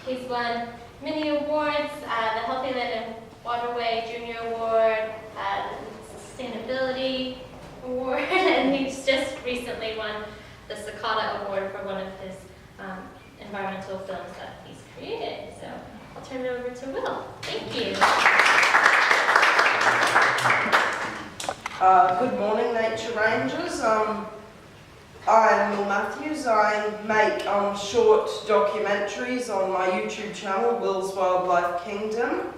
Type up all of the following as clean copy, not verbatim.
He's won many awards, the Healthy Land and Waterway Junior Award, the Sustainability Award, and he's just recently won the Cicada Award for one of his environmental films that he's created. So I'll turn it over to Will. Thank you. Good morning, Nature Rangers. I'm Will Matthews. I make short documentaries on my YouTube channel, Will's Wildlife Kingdom,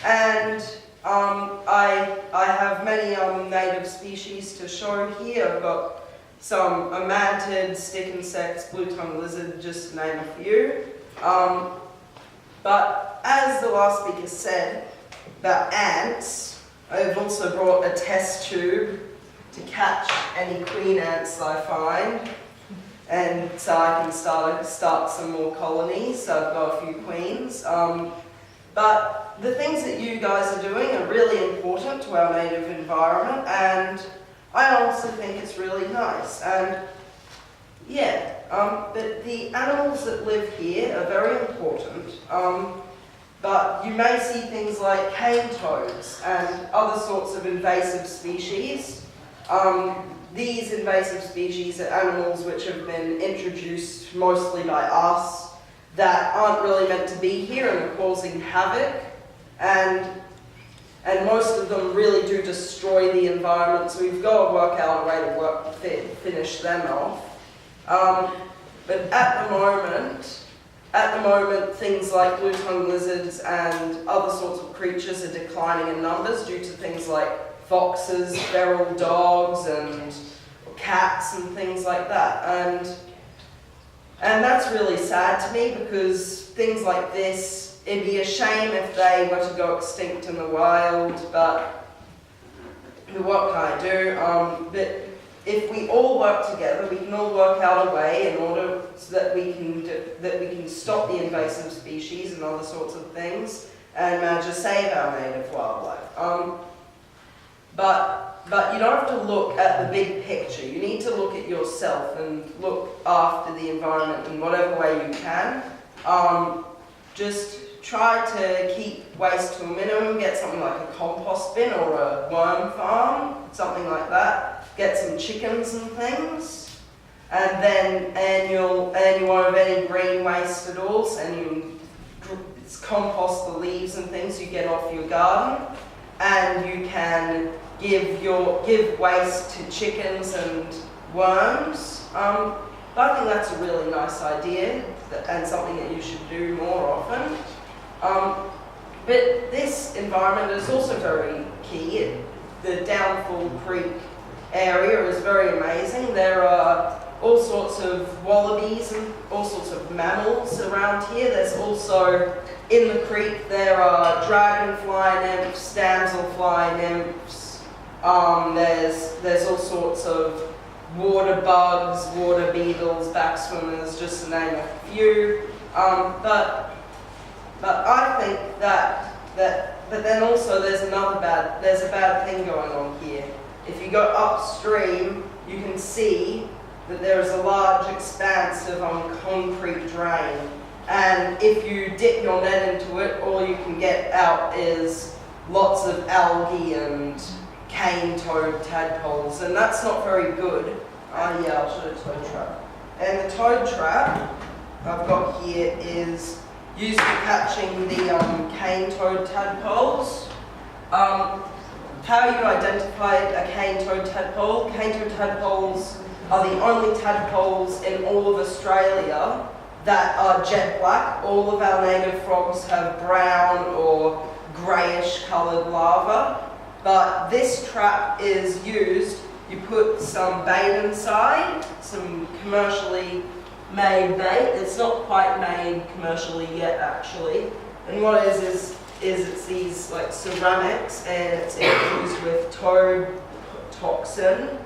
and I have many native species to show here. I've got some mantids, stick insects, blue-tongued lizard, just to name a few. But as the last speaker said about ants, I've also brought a test tube to catch any queen ants I find, and so I can start some more colonies. So I've got a few queens. But the things that you guys are doing are really important to our native environment, and I also think it's really nice. And yeah, but the animals that live here are very important. But you may see things like cane toads and other sorts of invasive species. These invasive species are animals which have been introduced mostly by us that aren't really meant to be here and are causing havoc. And most of them really do destroy the environment, so we've got to work out a way to finish them off. But at the moment, things like blue-tongued lizards and other sorts of creatures are declining in numbers due to things like foxes, feral dogs, and cats and things like that. And that's really sad to me, because things like this, it'd be a shame if they were to go extinct in the wild, but what can I do? But if we all work together, we can all work out a way in order so that we can stop the invasive species and other sorts of things and manage to save our native wildlife. But you don't have to look at the big picture. You need to look at yourself and look after the environment in whatever way you can. Just try to keep waste to a minimum. Get something like a compost bin or a worm farm, something like that. Get some chickens and things, and you won't have any green waste at all. And you compost the leaves and things you get off your garden, and you can give waste to chickens and worms. But I think that's a really nice idea and something that you should do more often. But this environment is also very key. The Downfall Creek area is very amazing. There are all sorts of wallabies and all sorts of mammals around here. There's also, in the creek, there are dragonfly nymphs, damselfly nymphs. There's all sorts of water bugs, water beetles, backswimmers, just to name a few. But I think but then also there's a bad thing going on here. If you go upstream, you can see that there is a large expanse of concrete drain. And if you dip your net into it, all you can get out is lots of algae and cane toad tadpoles, and that's not very good. Yeah, I'll show you a toad trap. And the toad trap I've got here is used for catching the cane toad tadpoles. How you identify a cane toad tadpole? Cane toad tadpoles are the only tadpoles in all of Australia that are jet black. All of our native frogs have brown or greyish coloured larvae. But this trap is used, you put some bait inside, some commercially made bait. It's not quite made commercially yet, actually. And what it is it's these like ceramics, and it's infused with toad toxin.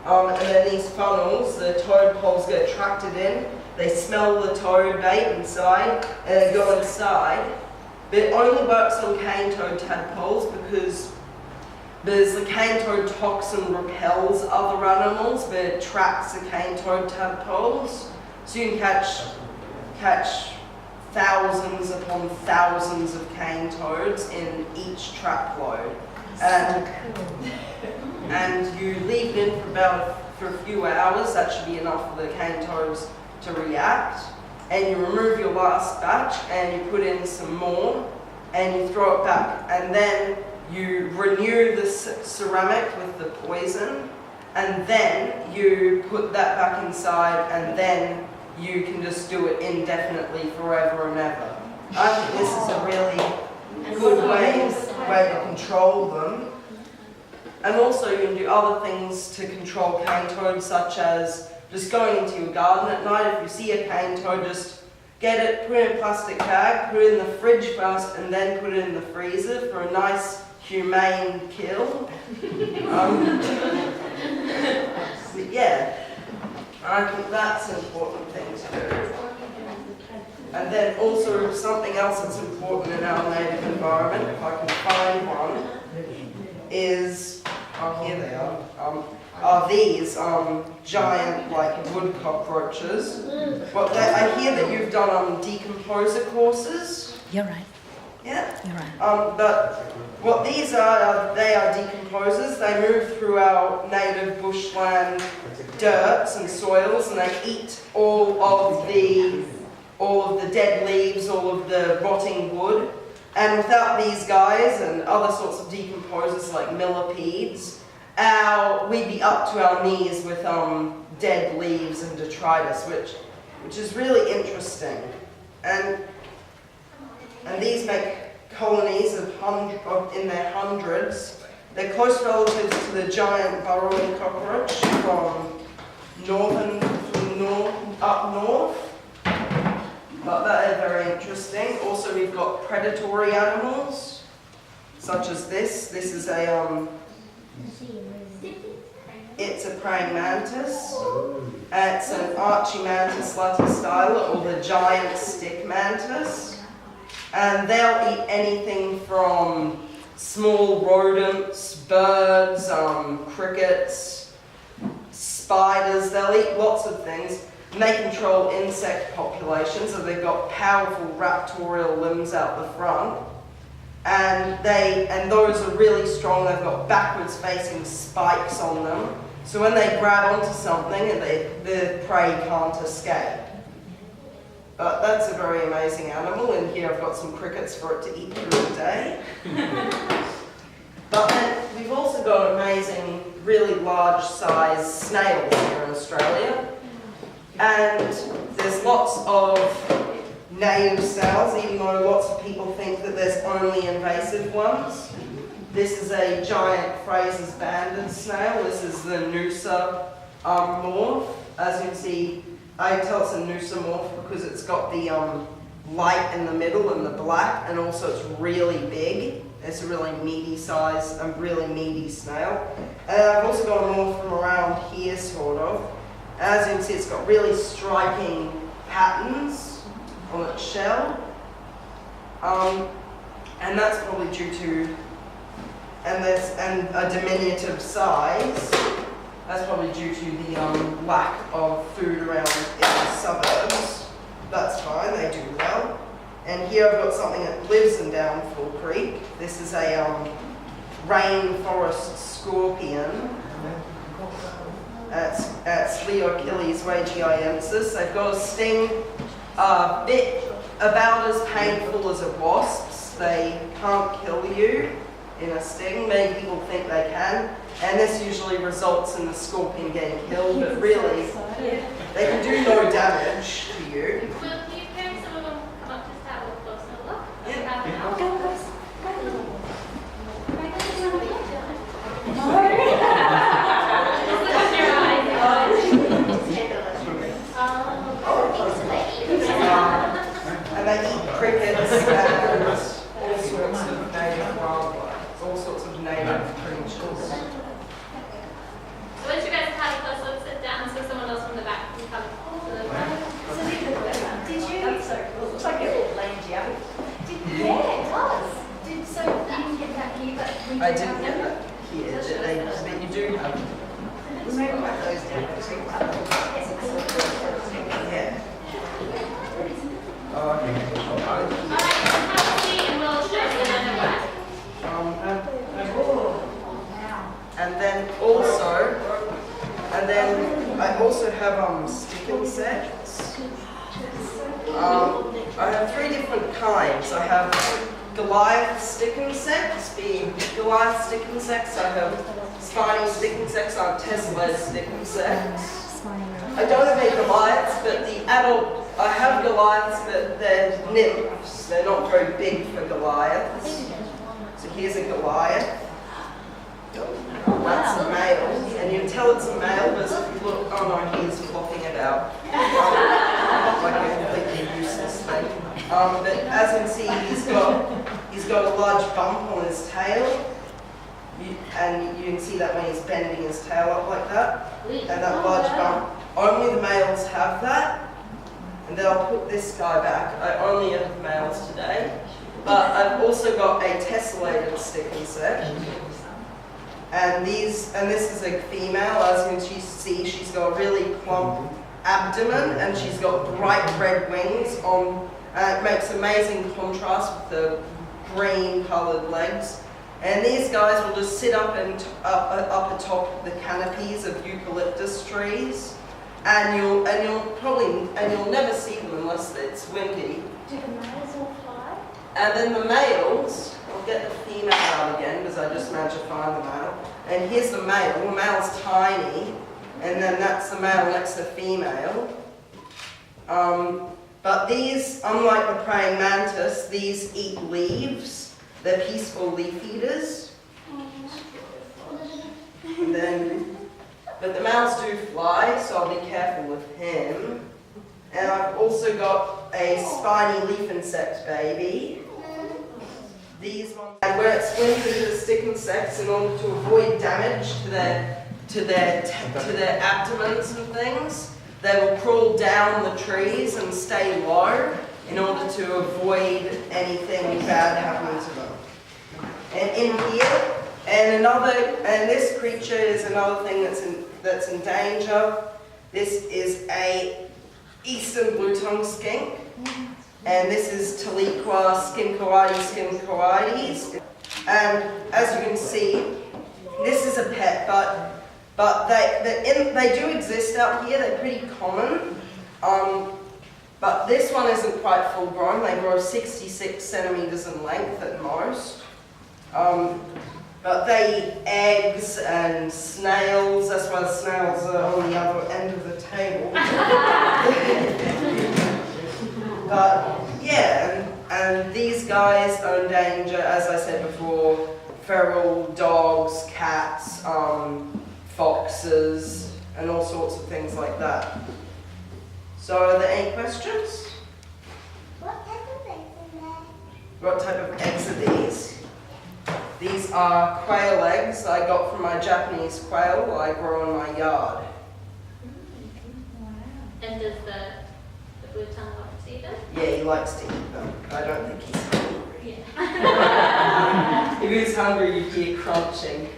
And then these funnels, the toad poles get attracted in, they smell the toad bait inside, and they go inside. But it only works on cane toad tadpoles because the cane toad toxin repels other animals, but it traps the cane toad tadpoles. So you can catch thousands upon thousands of cane toads in each trap load. And you leave it in for a few hours. That should be enough for the cane toads to react. And you remove your last batch and you put in some more and you throw it back. And then you renew the ceramic with the poison, and then you put that back inside, and then you can just do it indefinitely forever and ever. I think this is a really good way to control them. And also you can do other things to control cane toads, such as just going into your garden at night. If you see a cane toad, just get it, put it in a plastic bag, put it in the fridge first, and then put it in the freezer for a nice humane kill. But yeah, I think that's an important thing to do. And then also something else that's important in our native environment, if I can find one, is, oh here they are these giant like wood cockroaches. Well, I hear that you've done decomposer courses. You're right. Yeah? You're right. But what these are, they are decomposers. They move through our native bushland dirts and soils, and they eat all of the dead leaves, all of the rotting wood. And without these guys and other sorts of decomposers like millipedes, we'd be up to our knees with dead leaves and detritus, which is really interesting. And these make colonies in their hundreds. They're close relatives to the giant burrowing cockroach from up north. But that is very interesting. Also, we've got predatory animals, such as this. This is it's a praying mantis. It's an Archimantis latistyla, or the giant stick mantis. And they'll eat anything from small rodents, birds, crickets, spiders. They'll eat lots of things. And they control insect populations, so they've got powerful raptorial limbs out the front. And those are really strong. They've got backwards facing spikes on them. So when they grab onto something, the prey can't escape. But that's a very amazing animal, and here I've got some crickets for it to eat through the day. But then we've also got amazing, really large size snails here in Australia. And there's lots of native snails, even though lots of people think that there's only invasive ones. This is a giant Fraser's banded snail. This is the Noosa morph. As you can see, I can tell it's a Noosa morph because it's got the light in the middle and the black, and also it's really big. It's a really meaty size, a really meaty snail. And I've also got a morph from around here, sort of. As you can see, it's got really striking patterns on its shell. And that's probably due to, and a diminutive size. That's probably due to the lack of food around in the suburbs. That's fine, they do well. And here I've got something that lives in Downfall Creek. This is a rainforest scorpion. It's Leochilles wagiensis. They've got a sting a bit about as painful as a wasp's. They can't kill you in a sting. Many people think they can, and this usually results in the scorpion getting killed, but really, they can do no damage to you. Will you carry some of them come up just to have a closer look? Yeah. Go, guys. And they eat crickets and all sorts of native wildlife, all sorts of native creatures. So once you guys have had a close look, sit down so someone else from the back can come to the front. Did you? That's so cool. Looks like a land geography. Yeah, it does. You didn't get that here, but we I do didn't have get them. that here, but you do have them. We maybe write those down. Yeah. Oh, okay. Alright, have a seat and we'll show you another one. And then I also have stick insects. I have 3 different kinds. I have Goliath stick insects, being Goliath stick insects. I have spiny stick insects. I have tessellated stick insects. I don't have any Goliaths, but the adult, I have Goliaths, but they're nymphs. They're not very big for Goliaths. So here's a Goliath. That's a male, and you can tell it's a male because if you look, oh no, he's flopping about. Like a completely useless thing. But as you can see, he's got a large bump on his tail. And you can see that when he's bending his tail up like that. And that large bump, only the males have that. And then I'll put this guy back. I only have males today. But I've also got a tessellated stick insect. And this is a female. As you can see, she's got a really plump abdomen and she's got bright red wings on. It makes amazing contrast with the green coloured legs. And these guys will just sit up atop the canopies of eucalyptus trees, and you'll never see them unless it's windy. Do the males all fly? And then the males, I'll get the female out again because I just managed to find the male. And here's the male. The male's tiny, and then that's the male next to the female. But these, unlike the praying mantis, these eat leaves. They're peaceful leaf eaters. But the males do fly, so I'll be careful with him. And I've also got a spiny leaf insect baby. These ones, and where it's winter, the stick insects, in order to avoid damage to their abdomens and things, they will crawl down the trees and stay low in order to avoid anything bad happening to them. And in here, and this creature is another thing that's in danger. This is a eastern blue-tongued skink, and this is Taliqua skincoides. And as you can see, this is a pet, but they do exist out here. They're pretty common. But this one isn't quite full grown. They grow 66 centimeters in length at most. But they eat eggs and snails. That's why the snails are on the other end of the table. But yeah, and these guys are in danger, as I said before, feral dogs, cats, foxes, and all sorts of things like that. So are there any questions? What type of eggs are there? What type of eggs are these? These are quail eggs I got from my Japanese quail I grow in my yard. And does the blue tongue want to eat them? Yeah, he likes to eat them. I don't think he's hungry. Yeah. If he was hungry, you'd hear crunching.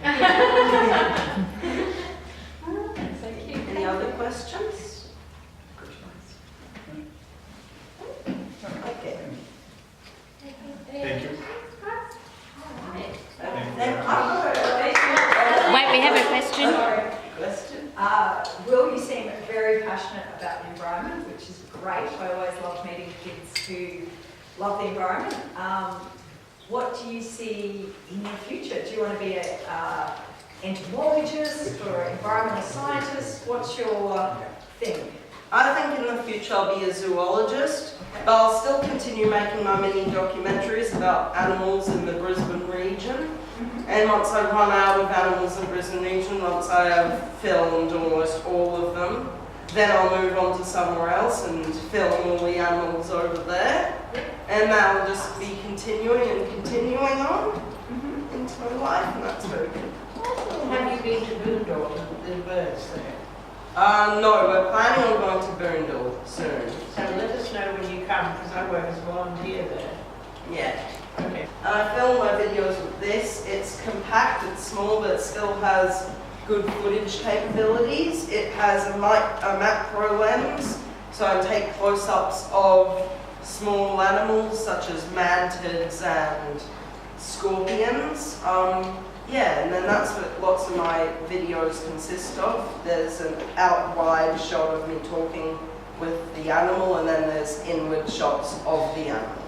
So cute. Any other questions? Okay. Thank you. Wait, we have a question. Question? Will, you seem very passionate about the environment, which is great. I always love meeting kids who love the environment. What do you see in your future? Do you want to be an entomologist or an environmental scientist? What's your thing? I think in the future I'll be a zoologist, but I'll still continue making my mini documentaries about animals in the Brisbane region. And once I run out of animals in the Brisbane region, once I have filmed almost all of them, then I'll move on to somewhere else and film all the animals over there. And that'll just be continuing on into my life, and that's very good. Have you been to Boondall, the birds there? No, we're planning on going to Boondall soon. So let us know when you come, because I work as a volunteer there. Yeah. Okay. And I film my videos with this. It's compact, it's small, but it still has good footage capabilities. It has a macro lens, so I take close-ups of small animals such as mantids and scorpions. Yeah, and then that's what lots of my videos consist of. There's an out wide shot of me talking with the animal, and then there's inward shots of the animal.